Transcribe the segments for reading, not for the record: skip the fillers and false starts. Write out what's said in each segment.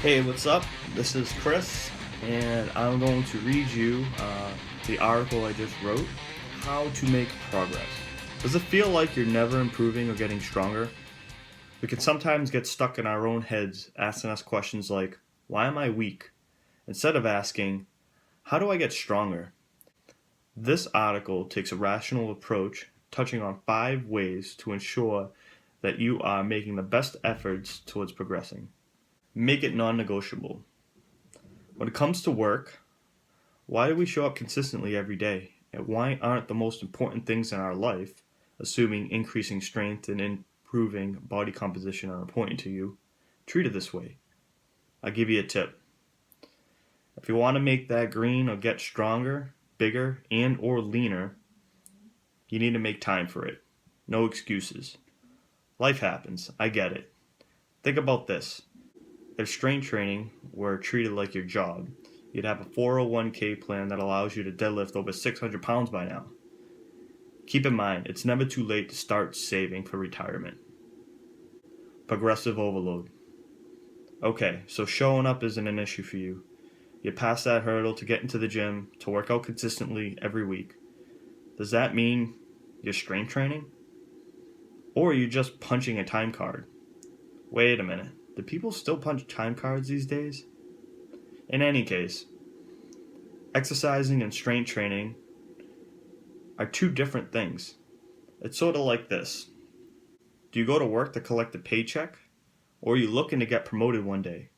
Hey, what's up? This is Chris, and I'm going to read you the article I just wrote, How to Make Progress. Does it feel like you're never improving or getting stronger? We can sometimes get stuck in our own heads asking us questions like, why am I weak? Instead of asking, how do I get stronger? This article takes a rational approach, touching on 5 ways to ensure that you are making the best efforts towards progressing. Make it non-negotiable. When it comes to work, why do we show up consistently every day? And why aren't the most important things in our life, assuming increasing strength and improving body composition are important to you, treated this way? I'll give you a tip. If you want to make that green or get stronger, bigger, and or leaner, you need to make time for it. No excuses. Life happens. I get it. Think about this. If strength training were treated like your job, you'd have a 401k plan that allows you to deadlift over 600 pounds by now. Keep in mind, it's never too late to start saving for retirement. Progressive overload. Okay, so showing up isn't an issue for you. You pass that hurdle to get into the gym, to work out consistently every week. Does that mean you're strength training? Or are you just punching a time card? Wait a minute. Do people still punch time cards these days? In any case, exercising and strength training are 2 different things. It's sort of like this. Do you go to work to collect a paycheck, or are you looking to get promoted one day?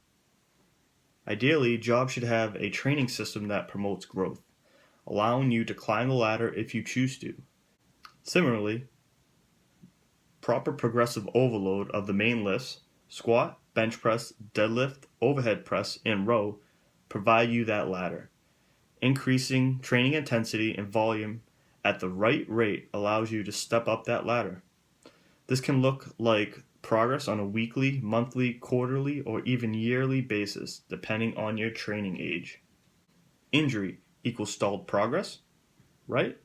Ideally, jobs should have a training system that promotes growth, allowing you to climb the ladder if you choose to. Similarly, proper progressive overload of the main lifts, squat, bench press, deadlift, overhead press, and row provide you that ladder. Increasing training intensity and volume at the right rate allows you to step up that ladder. This can look like progress on a weekly, monthly, quarterly, or even yearly basis, depending on your training age. Injury equals stalled progress, right?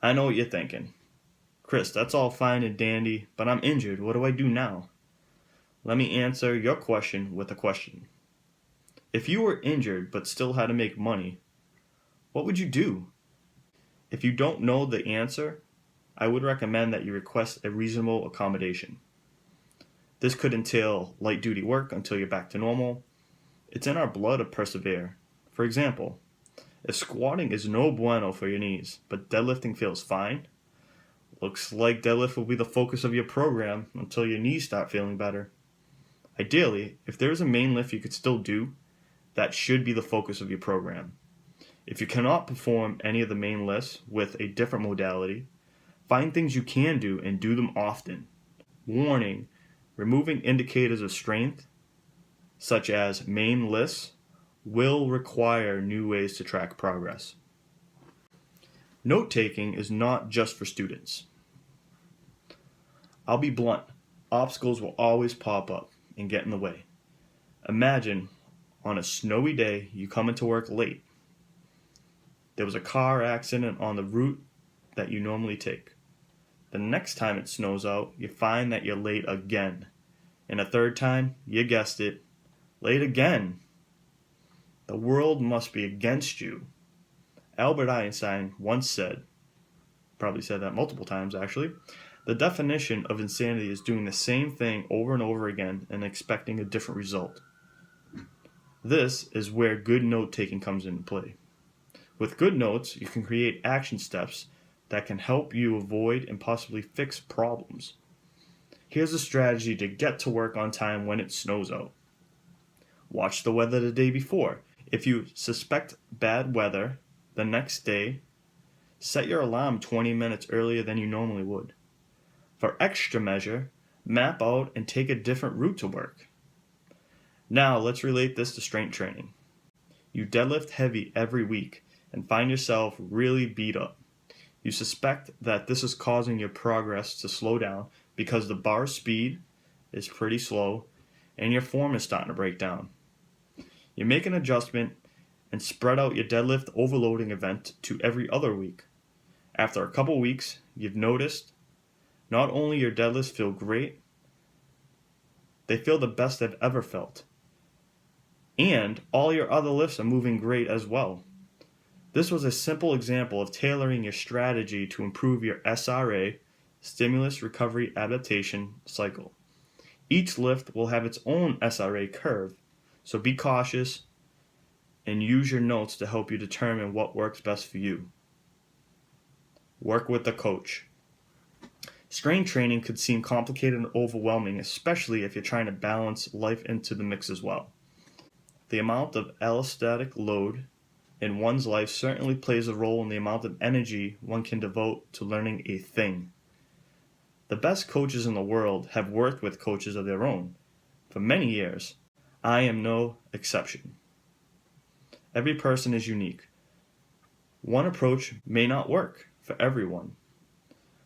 I know what you're thinking. Chris, that's all fine and dandy, but I'm injured. What do I do now? Let me answer your question with a question. If you were injured but still had to make money, what would you do? If you don't know the answer, I would recommend that you request a reasonable accommodation. This could entail light duty work until you're back to normal. It's in our blood to persevere. For example, if squatting is no bueno for your knees, but deadlifting feels fine, looks like deadlift will be the focus of your program until your knees start feeling better. Ideally, if there is a main lift you could still do, that should be the focus of your program. If you cannot perform any of the main lifts with a different modality, find things you can do and do them often. Warning, removing indicators of strength, such as main lifts, will require new ways to track progress. Note-taking is not just for students. I'll be blunt, obstacles will always pop up and get in the way. Imagine on a snowy day you come into work late. There was a car accident on the route that you normally take. The next time it snows out, you find that you're late again. And a third time, you guessed it, late again. The world must be against you. Albert Einstein once said, probably said that multiple times actually, the definition of insanity is doing the same thing over and over again and expecting a different result. This is where good note-taking comes into play. With good notes, you can create action steps that can help you avoid and possibly fix problems. Here's a strategy to get to work on time when it snows out. Watch the weather the day before. If you suspect bad weather the next day, set your alarm 20 minutes earlier than you normally would. For extra measure, map out and take a different route to work. Now let's relate this to strength training. You deadlift heavy every week and find yourself really beat up. You suspect that this is causing your progress to slow down because the bar speed is pretty slow and your form is starting to break down. You make an adjustment and spread out your deadlift overloading event to every other week. After a couple weeks, you've noticed not only your deadlifts feel great, they feel the best they've ever felt. and all your other lifts are moving great as well. This was a simple example of tailoring your strategy to improve your SRA, stimulus recovery adaptation cycle. Each lift will have its own SRA curve, so be cautious and use your notes to help you determine what works best for you. Work with a coach. Strength training could seem complicated and overwhelming, especially if you're trying to balance life into the mix as well. The amount of allostatic load in one's life certainly plays a role in the amount of energy one can devote to learning a thing. The best coaches in the world have worked with coaches of their own for many years. I am no exception. Every person is unique. One approach may not work for everyone.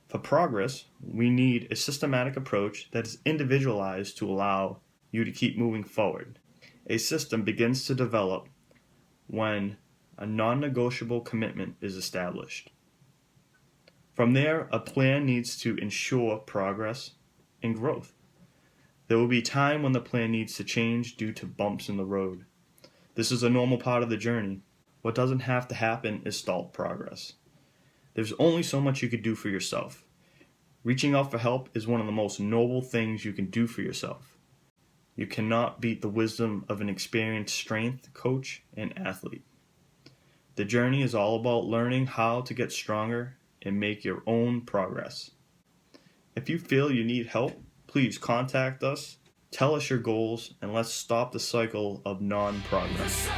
For progress, we need a systematic approach that is individualized to allow you to keep moving forward. A system begins to develop when a non-negotiable commitment is established. From there, a plan needs to ensure progress and growth. There will be time when the plan needs to change due to bumps in the road. This is a normal part of the journey. What doesn't have to happen is stalled progress. There's only so much you can do for yourself. Reaching out for help is one of the most noble things you can do for yourself. You cannot beat the wisdom of an experienced strength coach and athlete. The journey is all about learning how to get stronger and make your own progress. If you feel you need help, please contact us, tell us your goals, and let's stop the cycle of non-progress.